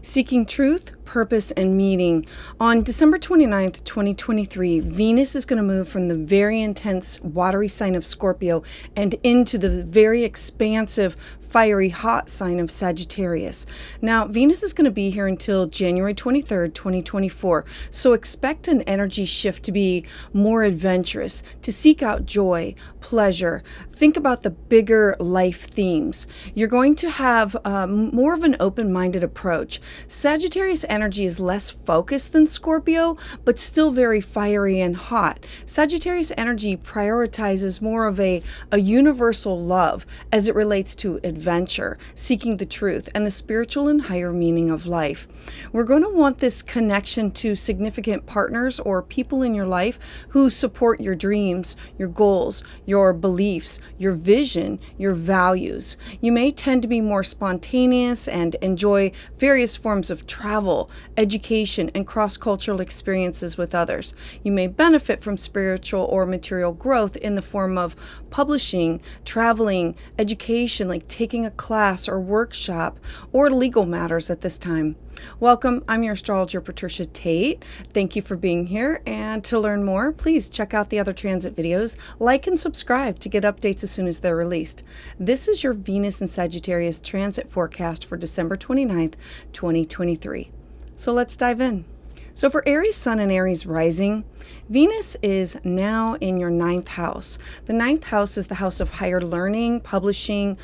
Seeking truth, purpose, and meaning. On December 29th, 2023, Venus is going to move from the very intense watery sign of Scorpio and into the very expansive, fiery, hot sign of Sagittarius. Now, Venus is going to be here until January 23rd, 2024. So expect an energy shift to be more adventurous, to seek out joy, pleasure. Think about the bigger life themes. You're going to have more of an open-minded approach. Sagittarius energy is less focused than Scorpio, but still very fiery and hot. Sagittarius energy prioritizes more of a universal love as it relates to adventure, seeking the truth, and the spiritual and higher meaning of life. We're going to want this connection to significant partners or people in your life who support your dreams, your goals, your beliefs, your vision, your values. You may tend to be more spontaneous and enjoy various forms of travel, education, and cross-cultural experiences with others. You may benefit from spiritual or material growth in the form of publishing, traveling, education, like taking a class or workshop, or legal matters at this time. Welcome, I'm your astrologer, Patricia Tate. Thank you for being here, and to learn more, please check out the other transit videos, like and subscribe to get updates as soon as they're released. This is your Venus and Sagittarius transit forecast for December 29th, 2023. So let's dive in. So for Aries Sun and Aries Rising, Venus is now in your 9th house. The 9th house is the house of higher learning, publishing,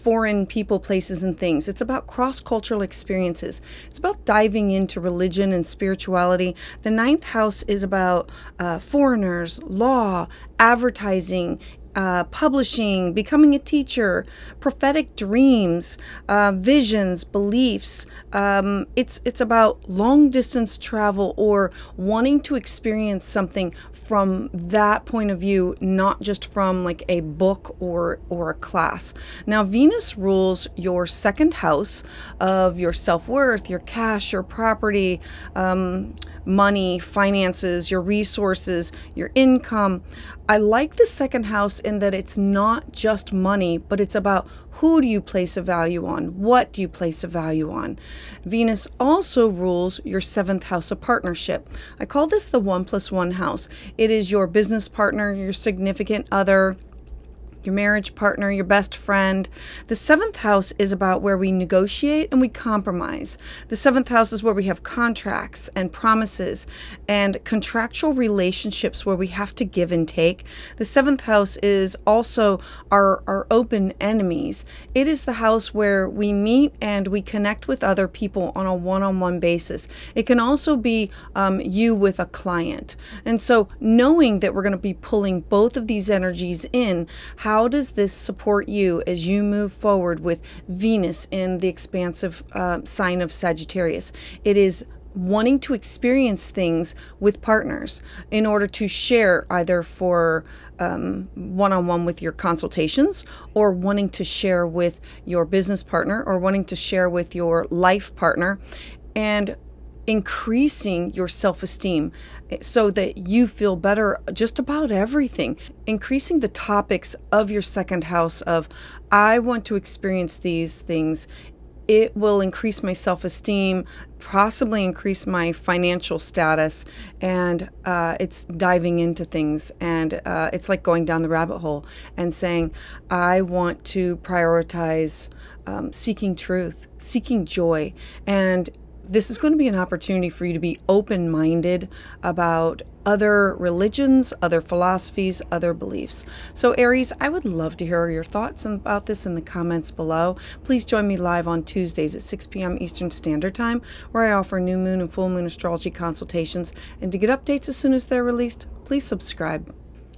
foreign people, places, and things. It's about cross-cultural experiences. It's about diving into religion and spirituality. The 9th house is about foreigners, law, advertising, publishing, becoming a teacher, prophetic dreams, visions, beliefs. It's about long distance travel or wanting to experience something from that point of view, not just from like a book or a class. Now, Venus rules your 2nd house of your self-worth, your cash, your property, money, finances, your resources, your income. I like the 2nd house in that it's not just money, but it's about who do you place a value on? What do you place a value on? Venus also rules your 7th house of partnership. I call this the 1+1 house. It is your business partner, your significant other, your marriage partner, your best friend. The 7th house is about where we negotiate and we compromise. The 7th house is where we have contracts and promises and contractual relationships where we have to give and take. The 7th house is also our open enemies. It is the house where we meet and we connect with other people on a one-on-one basis. It can also be you with a client. And so knowing that we're going to be pulling both of these energies in, how does this support you as you move forward with Venus in the expansive sign of Sagittarius? It is wanting to experience things with partners in order to share, either for one-on-one with your consultations, or wanting to share with your business partner, or wanting to share with your life partner, and increasing your self-esteem so that you feel better just about everything. Increasing the topics of your 2nd house of, I want to experience these things. It will increase my self-esteem, possibly increase my financial status, and it's diving into things. And it's like going down the rabbit hole and saying, I want to prioritize seeking truth, seeking joy, and this is going to be an opportunity for you to be open-minded about other religions, other philosophies, other beliefs. So Aries, I would love to hear your thoughts about this in the comments below. Please join me live on Tuesdays at 6 p.m. Eastern Standard Time, where I offer new moon and full moon astrology consultations. And to get updates as soon as they're released, please subscribe.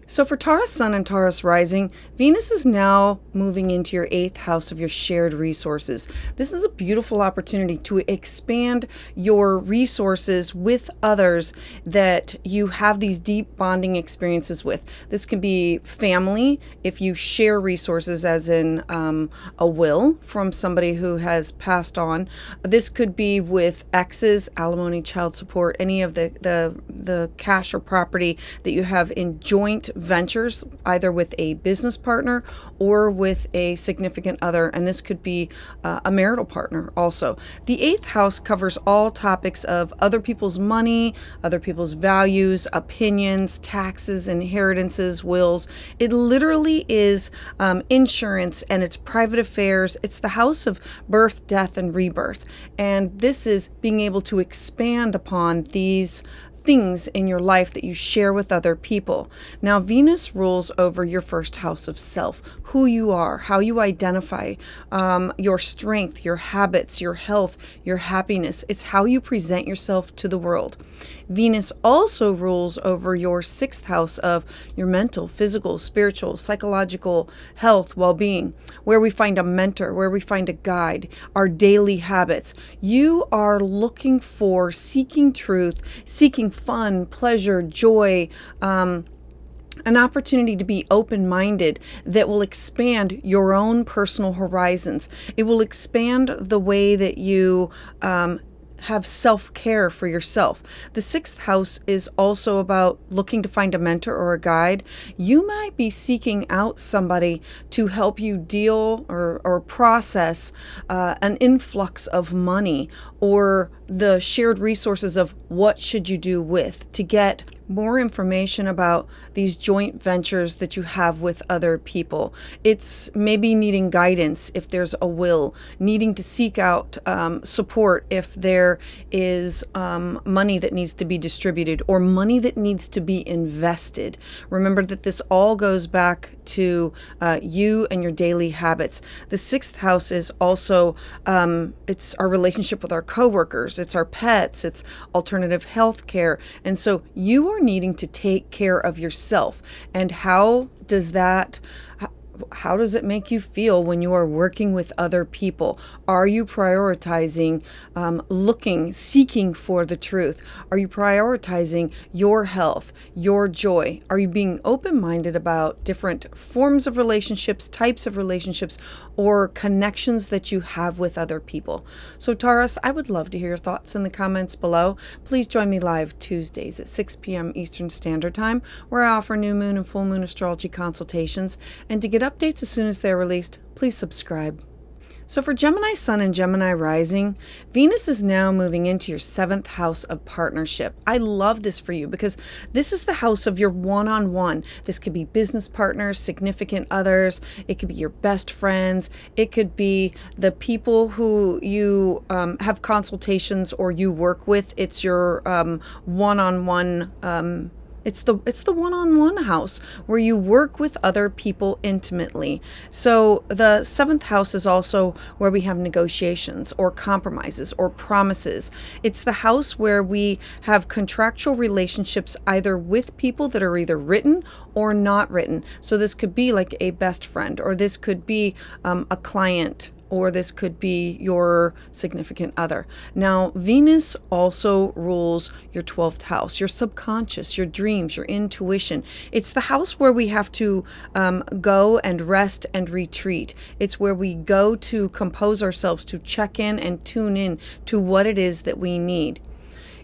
So for Taurus Sun and Taurus Rising, Venus is now moving into your 8th house of your shared resources. This is a beautiful opportunity to expand your resources with others that you have these deep bonding experiences with. This can be family, if you share resources, as in a will from somebody who has passed on. This could be with exes, alimony, child support, any of the cash or property that you have in joint ventures, either with a business partner or with a significant other, and this could be a marital partner also. The eighth house covers all topics of other people's money, other people's values, opinions, taxes, inheritances, wills. It literally is insurance, and it's private affairs. It's the house of birth, death, and rebirth. And this is being able to expand upon these things in your life that you share with other people. Now, Venus rules over your first house of self, who you are, how you identify, your strength, your habits, your health, your happiness. It's how you present yourself to the world. Venus also rules over your sixth house of your mental, physical, spiritual, psychological health, well-being, where we find a mentor, where we find a guide, our daily habits. You are looking for, seeking truth, seeking fun, pleasure, joy, an opportunity to be open-minded that will expand your own personal horizons. It will expand the way that you have self-care for yourself. The sixth house is also about looking to find a mentor or a guide. You might be seeking out somebody to help you deal or process an influx of money, or the shared resources of what should you do with, to get more information about these joint ventures that you have with other people. It's maybe needing guidance if there's a will, needing to seek out support if there is money that needs to be distributed or money that needs to be invested. Remember that this all goes back to you and your daily habits. The sixth house is also, it's our relationship with our coworkers, it's our pets, it's alternative health care. And so you are needing to take care of yourself. And how does it make you feel when you are working with other people? Are you prioritizing seeking for the truth? Are you prioritizing your health, your joy? Are you being open-minded about different forms of relationships, types of relationships, or connections that you have with other people? So Taurus, I would love to hear your thoughts in the comments below. Please join me live Tuesdays at 6 p.m. Eastern Standard Time, where I offer new moon and full moon astrology consultations. And to get updates as soon as they're released, please subscribe. So for Gemini Sun and Gemini Rising, Venus is now moving into your seventh house of partnership. I love this for you because this is the house of your one-on-one. This could be business partners, significant others. It could be your best friends. It could be the people who you have consultations or you work with. It's your one-on-one It's the one-on-one house where you work with other people intimately. So the seventh house is also where we have negotiations or compromises or promises. It's the house where we have contractual relationships either with people that are either written or not written. So this could be like a best friend, or this could be a client, or this could be your significant other. Now, Venus also rules your 12th house, your subconscious, your dreams, your intuition. It's the house where we have to go and rest and retreat. It's where we go to compose ourselves, to check in and tune in to what it is that we need.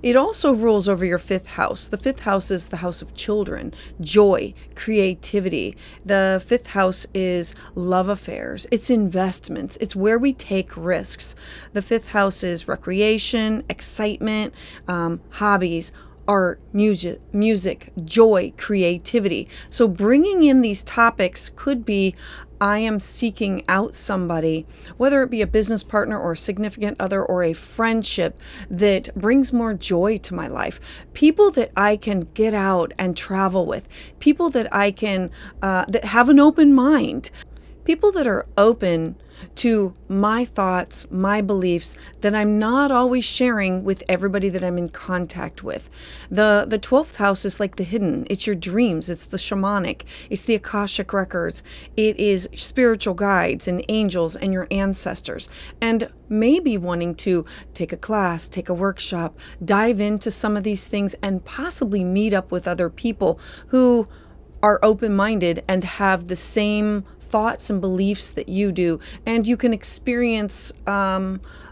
It also rules over your fifth house. The fifth house is the house of children, joy, creativity. The fifth house is love affairs. It's investments. It's where we take risks. The fifth house is recreation, excitement, hobbies, art, music, joy, creativity. So bringing in these topics could be, I am seeking out somebody, whether it be a business partner or a significant other or a friendship that brings more joy to my life. People that I can get out and travel with. People that I can, that have an open mind. People that are open to my thoughts, my beliefs, that I'm not always sharing with everybody that I'm in contact with. The 12th house is like the hidden. It's your dreams. It's the shamanic. It's the Akashic records. It is spiritual guides and angels and your ancestors. And maybe wanting to take a class, take a workshop, dive into some of these things, and possibly meet up with other people who are open-minded and have the same thoughts and beliefs that you do, and you can experience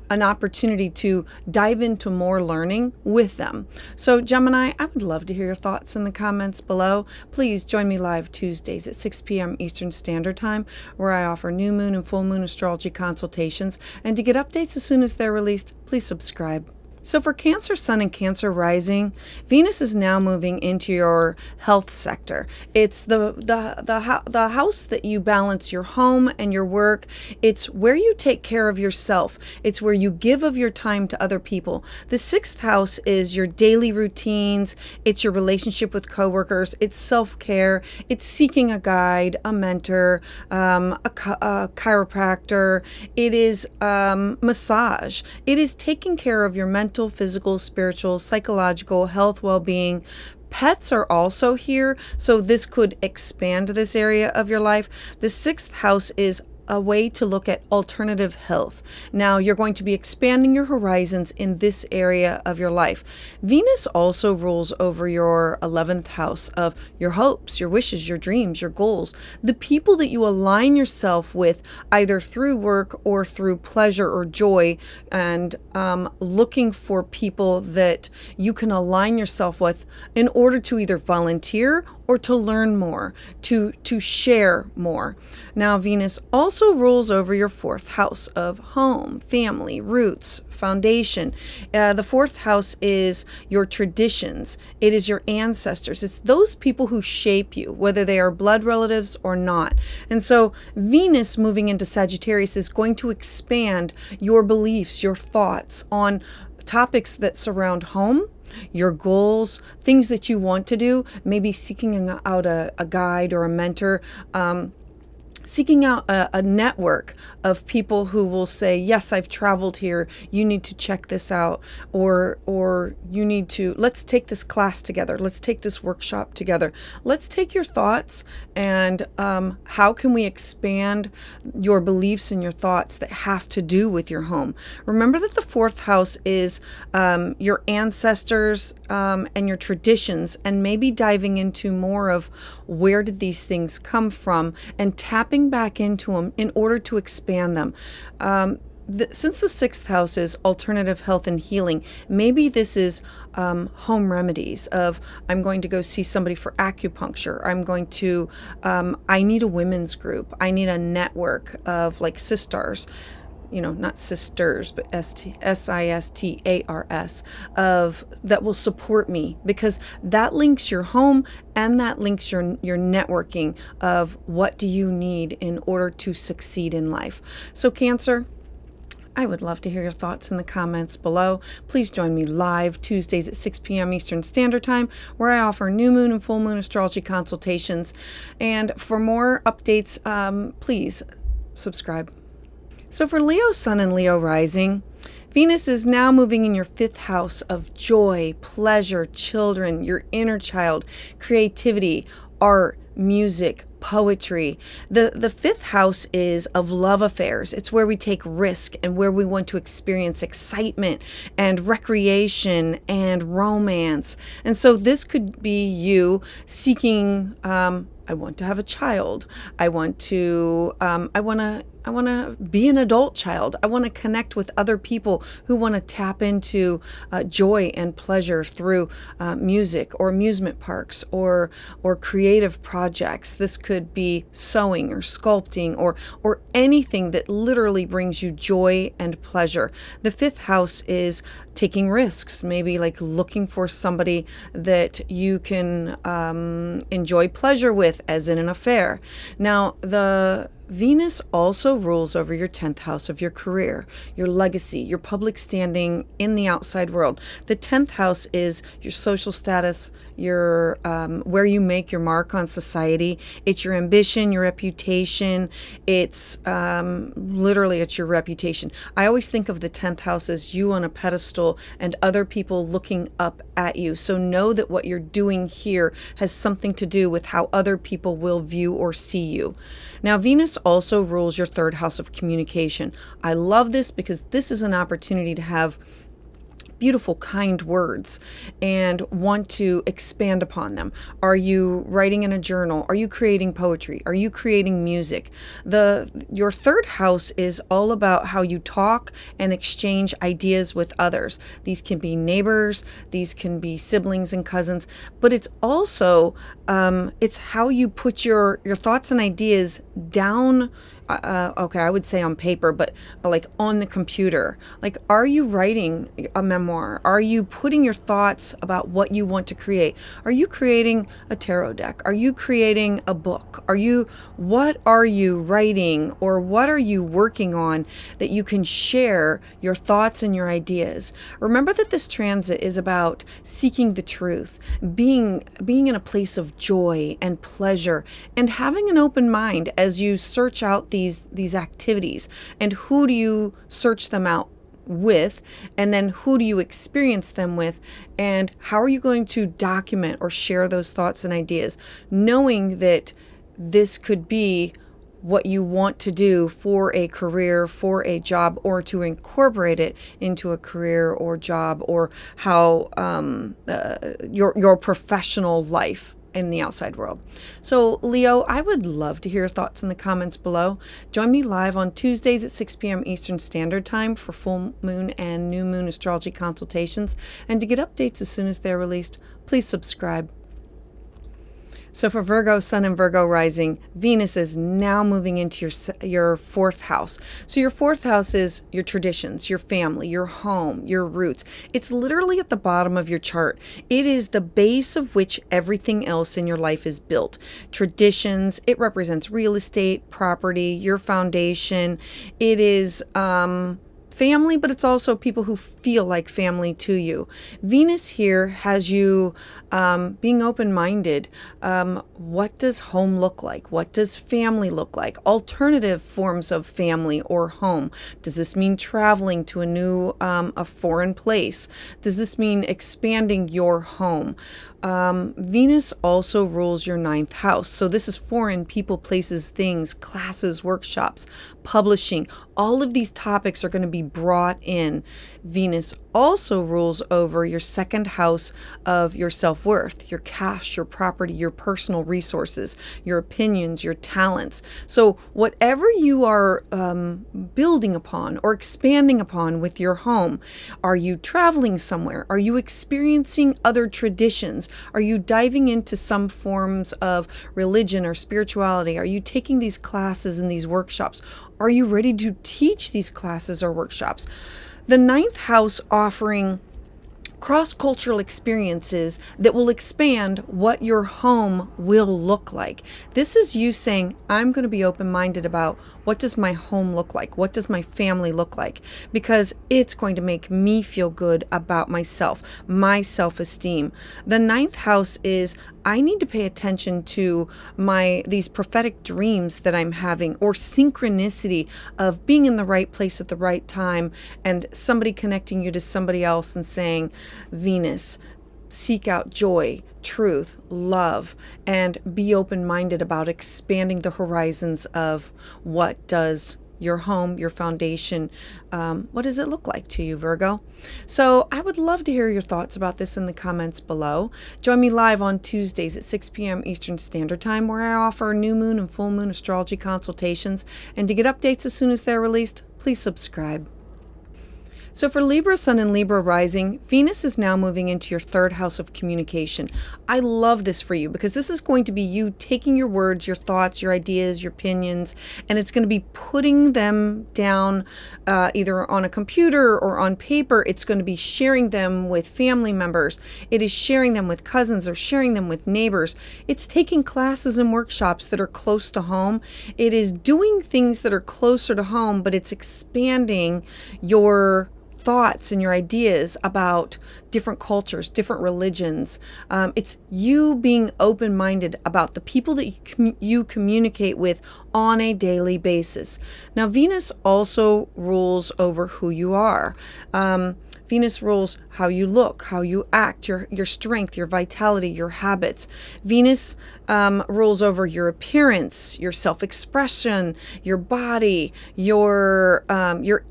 an opportunity to dive into more learning with them. So Gemini, I would love to hear your thoughts in the comments below. Please join me live Tuesdays at 6 p.m. Eastern Standard Time, where I offer new moon and full moon astrology consultations. And to get updates as soon as they're released, please subscribe. So for Cancer Sun and Cancer Rising, Venus is now moving into your health sector. It's the house that you balance your home and your work. It's where you take care of yourself. It's where you give of your time to other people. The sixth house is your daily routines. It's your relationship with coworkers. It's self-care. It's seeking a guide, a mentor, a chiropractor. It is massage. It is taking care of your mental, physical, spiritual, psychological, health, well-being. Pets are also here, so this could expand this area of your life. The sixth house is a way to look at alternative health. Now you're going to be expanding your horizons in this area of your life. Venus also rules over your 11th house of your hopes, your wishes, your dreams, your goals, the people that you align yourself with either through work or through pleasure or joy, and looking for people that you can align yourself with in order to either volunteer or to learn more, to share more. Now, Venus also rules over your 4th house of home, family, roots, foundation. The 4th house is your traditions. It is your ancestors. It's those people who shape you, whether they are blood relatives or not. And so Venus moving into Sagittarius is going to expand your beliefs, your thoughts on topics that surround home, your goals, things that you want to do, maybe seeking out a guide or a mentor, seeking out a network of people who will say, yes, I've traveled here, you need to check this out, or you need to, let's take this class together, let's take this workshop together. Let's take your thoughts and how can we expand your beliefs and your thoughts that have to do with your home. Remember that the 4th house is your ancestors and your traditions, and maybe diving into more of where did these things come from and tapping back into them in order to expand them. Since the 6th house is alternative health and healing, maybe this is home remedies of, I'm going to go see somebody for acupuncture. I'm going to, I need a women's group. I need a network of like sisters, you know, not sisters, but sistars, of that will support me, because that links your home and that links your networking of what do you need in order to succeed in life. So Cancer, I would love to hear your thoughts in the comments below. Please join me live Tuesdays at 6 p.m. Eastern Standard Time, where I offer new moon and full moon astrology consultations. And for more updates, please subscribe. So for Leo Sun and Leo Rising, Venus is now moving in your 5th house of joy, pleasure, children, your inner child, creativity, art, music, poetry. The 5th house is of love affairs. It's where we take risk and where we want to experience excitement and recreation and romance. And so this could be you seeking, I want to have a child. I want to be an adult child. I want to connect with other people who want to tap into joy and pleasure through music or amusement parks or creative projects. This could be sewing or sculpting or anything that literally brings you joy and pleasure. The 5th house is taking risks, maybe like looking for somebody that you can enjoy pleasure with, as in an affair. Now, the Venus also rules over your 10th house of your career, your legacy, your public standing in the outside world. The 10th house is your social status, your where you make your mark on society. It's your ambition, your reputation. It's literally, it's your reputation. I always think of the 10th house as you on a pedestal and other people looking up at you. So know that what you're doing here has something to do with how other people will view or see you. Now, Venus also rules your 3rd house of communication. I love this because this is an opportunity to have beautiful, kind words and want to expand upon them? Are you writing in a journal? Are you creating poetry? Are you creating music? Your third house is all about how you talk and exchange ideas with others. These can be neighbors, these can be siblings and cousins, but it's also it's how you put your thoughts and ideas down. Okay, I would say on paper, but like on the computer. Like, are you writing a memoir? Are you putting your thoughts about what you want to create? Are you creating a tarot deck? Are you creating a book? What are you writing, or what are you working on that you can share your thoughts and your ideas? Remember that this transit is about seeking the truth, being in a place of joy and pleasure, and having an open mind as you search out these activities. And who do you search them out with, and then who do you experience them with, and how are you going to document or share those thoughts and ideas, knowing that this could be what you want to do for a career, for a job, or to incorporate it into a career or job, or how your professional life in the outside world. So Leo, I would love to hear your thoughts in the comments below. Join me live on Tuesdays at 6 p.m. Eastern Standard Time for full moon and new moon astrology consultations. And to get updates as soon as they're released, please subscribe. So for Virgo Sun and Virgo Rising, Venus is now moving into your fourth house. So your fourth house is your traditions, your family, your home, your roots. It's literally at the bottom of your chart. It is the base of which everything else in your life is built. Traditions, it represents real estate, property, your foundation. It is family, but it's also people who feel like family to you. Venus here has you being open-minded. What does home look like? What does family look like? Alternative forms of family or home. Does this mean traveling to a foreign place? Does this mean expanding your home? Venus also rules your ninth house. So this is foreign people, places, things, classes, workshops, publishing. All of these topics are going to be brought in. Venus also rules over your second house of your self-worth, your cash, your property, your personal resources, your opinions, your talents. So whatever you are building upon or expanding upon with your home, are you traveling somewhere? Are you experiencing other traditions? Are you diving into some forms of religion or spirituality? Are you taking these classes and these workshops? Are you ready to teach these classes or workshops? The ninth house offering cross-cultural experiences that will expand what your home will look like. This is you saying, I'm going to be open-minded about what does my home look like? What does my family look like? Because it's going to make me feel good about myself, my self-esteem. The ninth house is, I need to pay attention to these prophetic dreams that I'm having, or synchronicity of being in the right place at the right time, and somebody connecting you to somebody else and saying, Venus, seek out joy, truth, love, and be open-minded about expanding the horizons of what does your home, your foundation, what does it look like to you, Virgo? So I would love to hear your thoughts about this in the comments below. Join me live on Tuesdays at 6 p.m. Eastern Standard Time, where I offer new moon and full moon astrology consultations. And to get updates as soon as they're released, please subscribe. So for Libra Sun and Libra Rising, Venus is now moving into your third house of communication. I love this for you because this is going to be you taking your words, your thoughts, your ideas, your opinions, and it's going to be putting them down either on a computer or on paper. It's going to be sharing them with family members. It is sharing them with cousins or sharing them with neighbors. It's taking classes and workshops that are close to home. It is doing things that are closer to home, but it's expanding your thoughts and your ideas about different cultures, different religions. It's you being open-minded about the people that you communicate with on a daily basis. Now, Venus also rules over who you are. Venus rules how you look, how you act, your strength, your vitality, your habits. Venus rules over your appearance, your self-expression, your body, your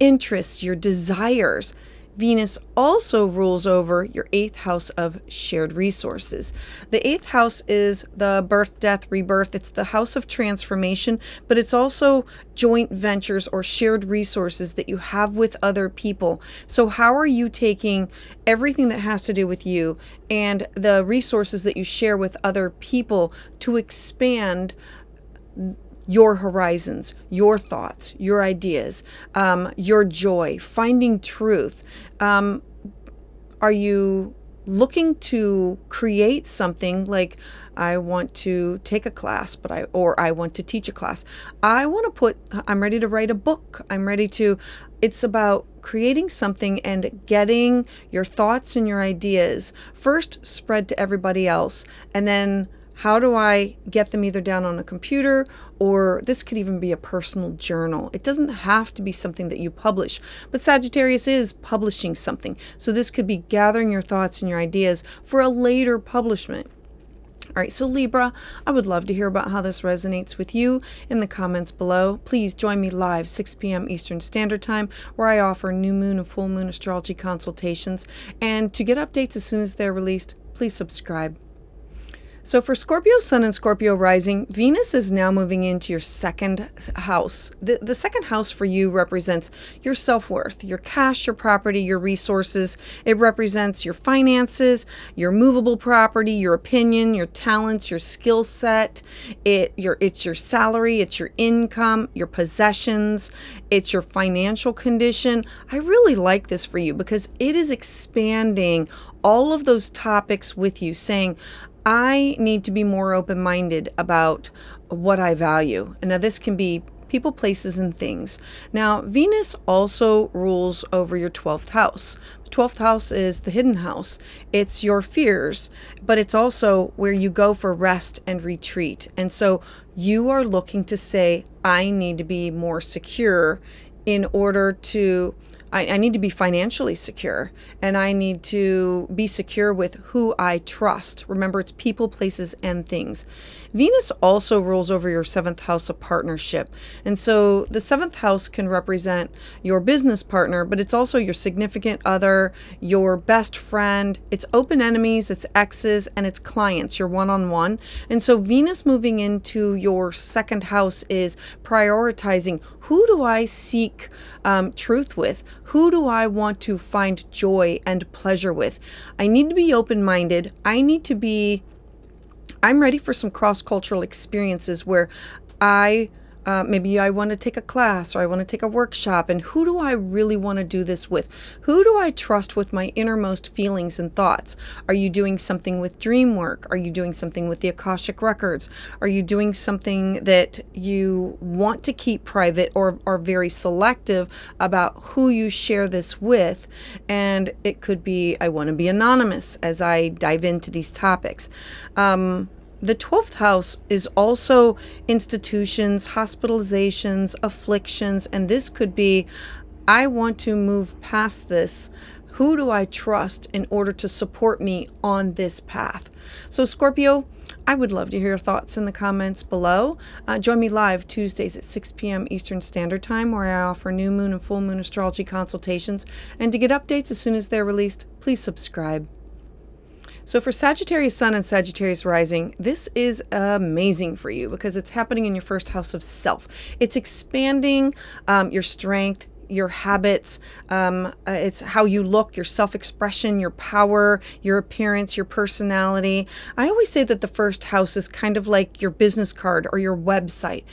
interests, your desires. Venus also rules over your 8th house of shared resources. The 8th house is the birth, death, rebirth. It's the house of transformation, but it's also joint ventures or shared resources that you have with other people. So how are you taking everything that has to do with you and the resources that you share with other people to expand your horizons, your thoughts, your ideas, your joy, finding truth? Are you looking to create something like, I want to take a class, or I want to teach a class. I'm ready to write a book. It's about creating something and getting your thoughts and your ideas first spread to everybody else. And then how do I get them either down on a computer, or this could even be a personal journal. It doesn't have to be something that you publish, but Sagittarius is publishing something. So this could be gathering your thoughts and your ideas for a later publishment. All right, so Libra, I would love to hear about how this resonates with you in the comments below. Please join me live 6 p.m. Eastern Standard Time, where I offer new moon and full moon astrology consultations. And to get updates as soon as they're released, please subscribe. So for Scorpio Sun and Scorpio Rising, Venus is now moving into your 2nd house. The 2nd house for you represents your self-worth, your cash, your property, your resources. It represents your finances, your movable property, your opinion, your talents, your skill set. It's your salary, it's your income, your possessions, it's your financial condition. I really like this for you because it is expanding all of those topics with you, saying, I need to be more open-minded about what I value. And now this can be people, places, and things. Now, Venus also rules over your 12th house. The 12th house is the hidden house. It's your fears, but it's also where you go for rest and retreat. And so you are looking to say, I need to be more secure in order to I need to be financially secure, and I need to be secure with who I trust. Remember, it's people, places, and things. Venus also rules over your 7th house of partnership. And so the 7th house can represent your business partner, but it's also your significant other, your best friend. It's open enemies, it's exes, and it's clients, your one-on-one. And so Venus moving into your 2nd house is prioritizing, who do I seek truth with? Who do I want to find joy and pleasure with? I need to be open-minded. I'm ready for some cross-cultural experiences where maybe I want to take a class, or I want to take a workshop, and who do I really want to do this with? Who do I trust with my innermost feelings and thoughts? Are you doing something with dream work? Are you doing something with the Akashic Records? Are you doing something that you want to keep private, or are very selective about who you share this with? And it could be, I want to be anonymous as I dive into these topics. The 12th house is also institutions, hospitalizations, afflictions, and this could be, I want to move past this. Who do I trust in order to support me on this path? So Scorpio, I would love to hear your thoughts in the comments below. Join me live Tuesdays at 6 p.m. Eastern Standard Time, where I offer new moon and full moon astrology consultations. And to get updates as soon as they're released, please subscribe. So for Sagittarius Sun and Sagittarius Rising, this is amazing for you because it's happening in your 1st house of self. It's expanding your strength, your habits, it's how you look, your self-expression, your power, your appearance, your personality. I always say that the 1st house is kind of like your business card or your website.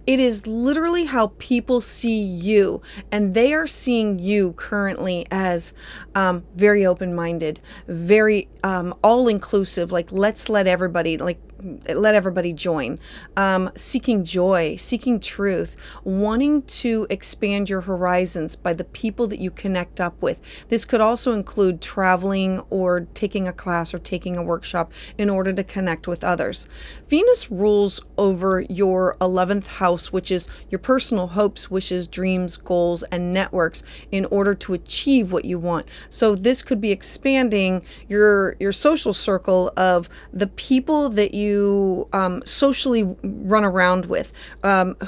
It is literally how people see you, and they are seeing you currently as very open-minded, very all-inclusive, like let everybody join, seeking joy, seeking truth, wanting to expand your horizons by the people that you connect up with. This could also include traveling or taking a class or taking a workshop in order to connect with others. Venus rules over your 11th house, which is your personal hopes, wishes, dreams, goals, and networks in order to achieve what you want. So this could be expanding your social circle of the people that you you socially run around with,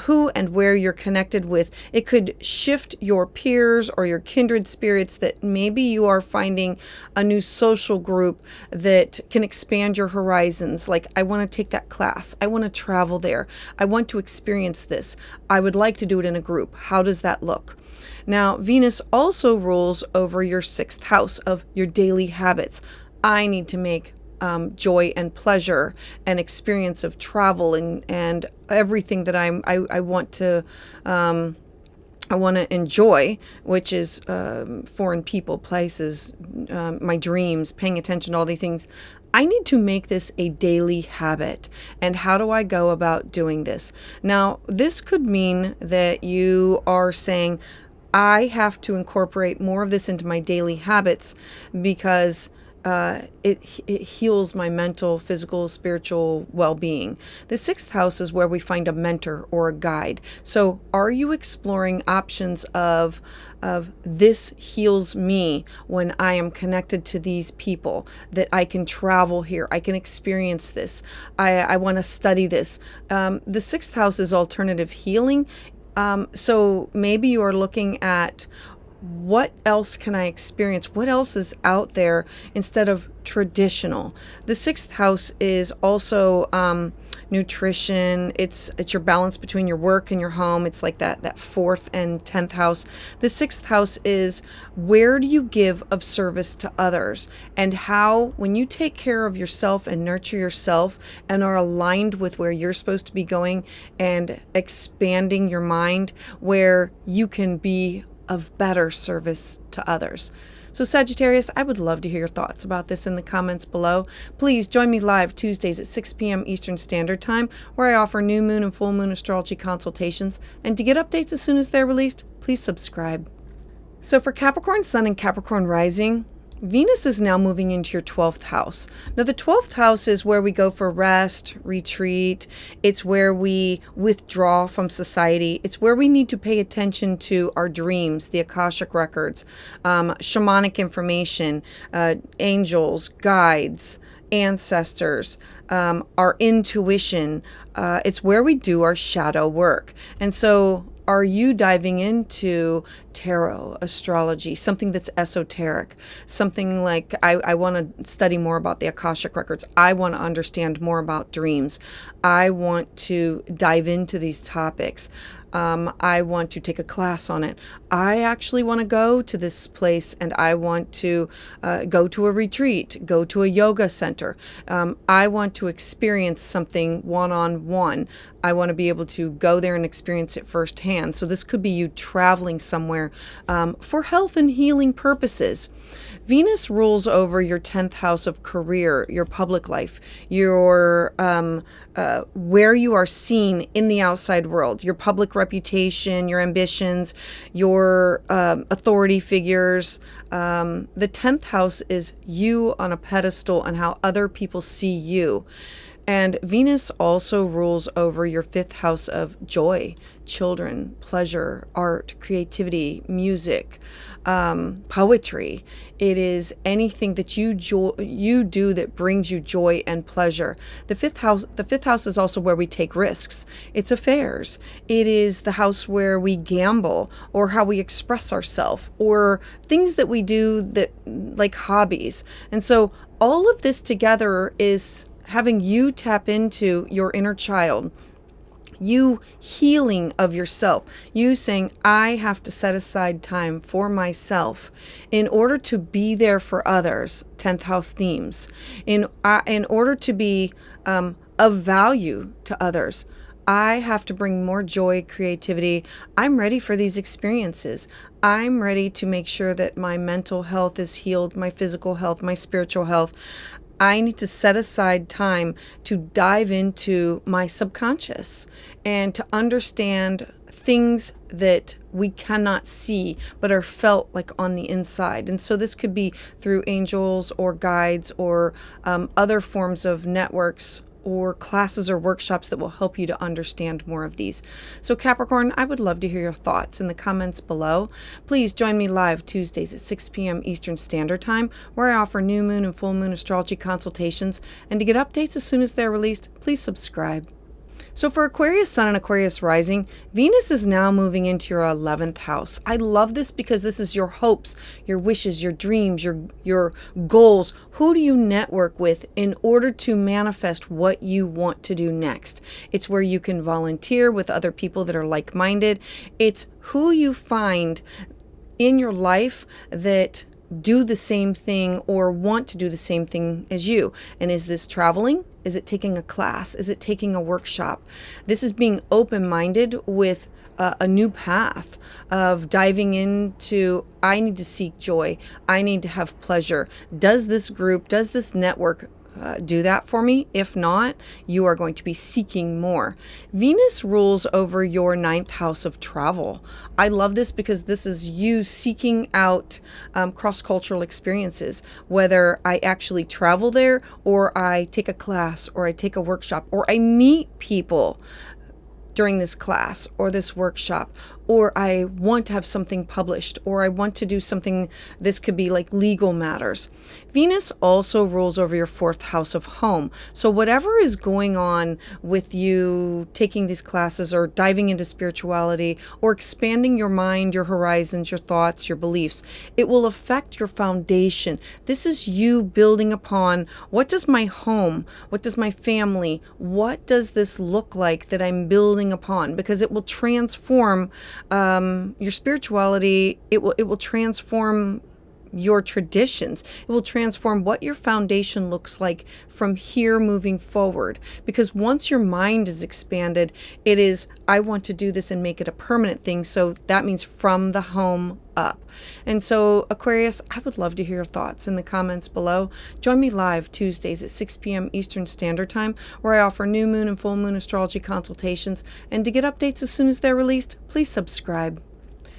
who and where you're connected with. It could shift your peers or your kindred spirits, that maybe you are finding a new social group that can expand your horizons. Like, I want to take that class. I want to travel there. I want to experience this. I would like to do it in a group. How does that look? Now, Venus also rules over your 6th house of your daily habits. I need to make joy and pleasure and experience of travel and everything that I want to enjoy, which is foreign people, places, my dreams, paying attention to all these things. I need to make this a daily habit. And how do I go about doing this? Now, this could mean that you are saying, I have to incorporate more of this into my daily habits because it heals my mental, physical, spiritual well-being. The 6th house is where we find a mentor or a guide. So are you exploring options of this heals me when I am connected to these people, that I can travel here, I can experience this, I want to study this. The 6th house is alternative healing. So maybe you are looking at, what else can I experience? What else is out there instead of traditional? The 6th house is also nutrition. It's your balance between your work and your home. It's like that 4th and 10th house. The 6th house is, where do you give of service to others? And how, when you take care of yourself and nurture yourself and are aligned with where you're supposed to be going and expanding your mind, where you can be of better service to others. So Sagittarius, I would love to hear your thoughts about this in the comments below. Please join me live Tuesdays at 6 p.m. Eastern Standard Time, where I offer new moon and full moon astrology consultations. And to get updates as soon as they're released, please subscribe. So for Capricorn Sun and Capricorn Rising, Venus is now moving into your 12th house. Now, the 12th house is where we go for rest, retreat. It's where we withdraw from society. It's where we need to pay attention to our dreams, the Akashic records, shamanic information, angels, guides, ancestors, our intuition. It's where we do our shadow work. And so, are you diving into tarot, astrology, something that's esoteric, something like, I want to study more about the Akashic records. I want to understand more about dreams. I want to dive into these topics. I want to take a class on it. I actually want to go to this place and I want to go to a retreat, go to a yoga center. I want to experience something one-on-one. I want to be able to go there and experience it firsthand. So this could be you traveling somewhere for health and healing purposes. Venus rules over your 10th house of career, your public life, your where you are seen in the outside world, your public reputation, your ambitions, your authority figures. The 10th house is you on a pedestal and how other people see you. And Venus also rules over your 5th house of joy, children, pleasure, art, creativity, music, poetry. It is anything that you do that brings you joy and pleasure. The 5th house is also where we take risks. It's affairs. It is the house where we gamble, or how we express ourselves, or things that we do that, like hobbies. And so all of this together is having you tap into your inner child, you healing of yourself, you saying, I have to set aside time for myself in order to be there for others. 10th house themes. In order to be of value to others, I have to bring more joy, creativity. I'm ready for these experiences. I'm ready to make sure that my mental health is healed, my physical health, my spiritual health. I need to set aside time to dive into my subconscious and to understand things that we cannot see but are felt like on the inside. And so this could be through angels or guides or other forms of networks or classes or workshops that will help you to understand more of these. So Capricorn, I would love to hear your thoughts in the comments below. Please join me live Tuesdays at 6 p.m. Eastern Standard Time, where I offer new moon and full moon astrology consultations. And to get updates as soon as they're released, please subscribe. So for Aquarius Sun and Aquarius Rising, Venus is now moving into your 11th house. I love this because this is your hopes, your wishes, your dreams, your goals. Who do you network with in order to manifest what you want to do next? It's where you can volunteer with other people that are like-minded. It's who you find in your life that do the same thing or want to do the same thing as you. And is this traveling? Is it taking a class? Is it taking a workshop? This is being open-minded with a new path of diving into, I need to seek joy. I need to have pleasure. Does this group, does this network do that for me? If not, you are going to be seeking more. Venus rules over your 9th house of travel. I love this because this is you seeking out cross-cultural experiences, whether I actually travel there or I take a class or I take a workshop or I meet people during this class or this workshop, or I want to have something published, or I want to do something, this could be like legal matters. Venus also rules over your 4th house of home. So whatever is going on with you taking these classes or diving into spirituality or expanding your mind, your horizons, your thoughts, your beliefs, it will affect your foundation. This is you building upon, what does my home, what does my family, what does this look like that I'm building upon? Because it will transform your spirituality. It will transform your traditions. It will transform what your foundation looks like from here moving forward. Because once your mind is expanded, it is, I want to do this and make it a permanent thing. So that means from the home up. And so Aquarius, I would love to hear your thoughts in the comments below. Join me live Tuesdays at 6 p.m. Eastern Standard Time, where I offer new moon and full moon astrology consultations. And to get updates as soon as they're released, please subscribe.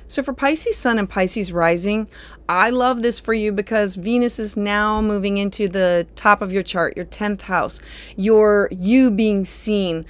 So for Pisces Sun and Pisces Rising, I love this for you because Venus is now moving into the top of your chart, your 10th house, you being seen.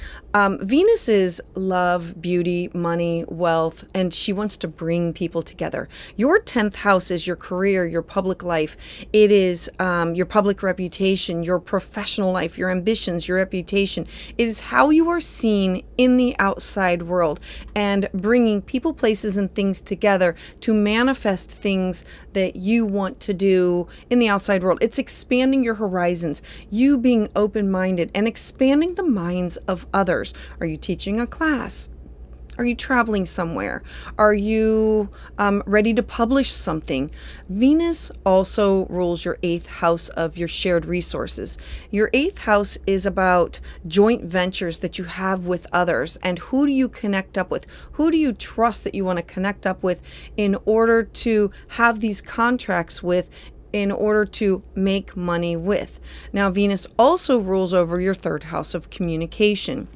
Venus is love, beauty, money, wealth, and she wants to bring people together. Your 10th house is your career, your public life. It is your public reputation, your professional life, your ambitions, your reputation. It is how you are seen in the outside world and bringing people, places, and things together to manifest things that you want to do in the outside world. It's expanding your horizons, you being open-minded and expanding the minds of others. Are you teaching a class? Are you traveling somewhere? Are you ready to publish something? Venus also rules your 8th house of your shared resources. Your 8th house is about joint ventures that you have with others. And who do you connect up with? Who do you trust that you want to connect up with in order to have these contracts with, in order to make money with? Now, Venus also rules over your 3rd house of communication.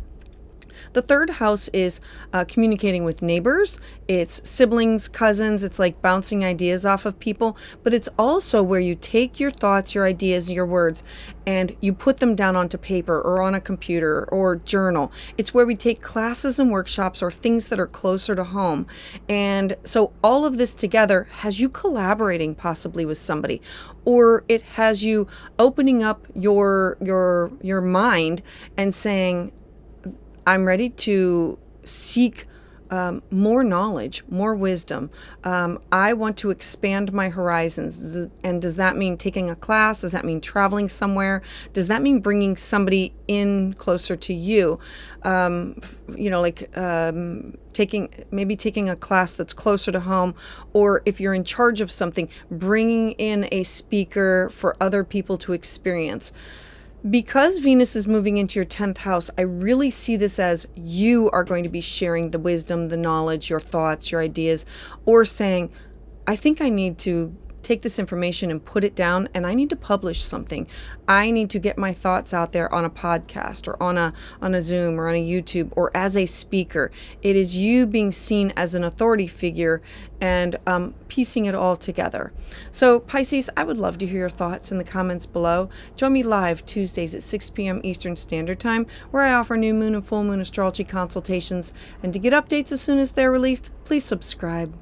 The 3rd house is communicating with neighbors, it's siblings, cousins, it's like bouncing ideas off of people, but it's also where you take your thoughts, your ideas, your words, and you put them down onto paper or on a computer or journal. It's where we take classes and workshops or things that are closer to home. And so all of this together has you collaborating possibly with somebody, or it has you opening up your mind and saying, I'm ready to seek more knowledge, more wisdom. I want to expand my horizons. And does that mean taking a class? Does that mean traveling somewhere? Does that mean bringing somebody in closer to you? Taking a class that's closer to home, or if you're in charge of something, bringing in a speaker for other people to experience. Because Venus is moving into your 10th house, I really see this as you are going to be sharing the wisdom, the knowledge, your thoughts, your ideas, or saying, I think I need to take this information and put it down, and I need to publish something. I need to get my thoughts out there on a podcast or on a Zoom or on a YouTube or as a speaker. It is you being seen as an authority figure and piecing it all together. So Pisces, I would love to hear your thoughts in the comments below. Join me live Tuesdays at 6 p.m. Eastern Standard Time, where I offer new moon and full moon astrology consultations. And to get updates as soon as they're released, please subscribe.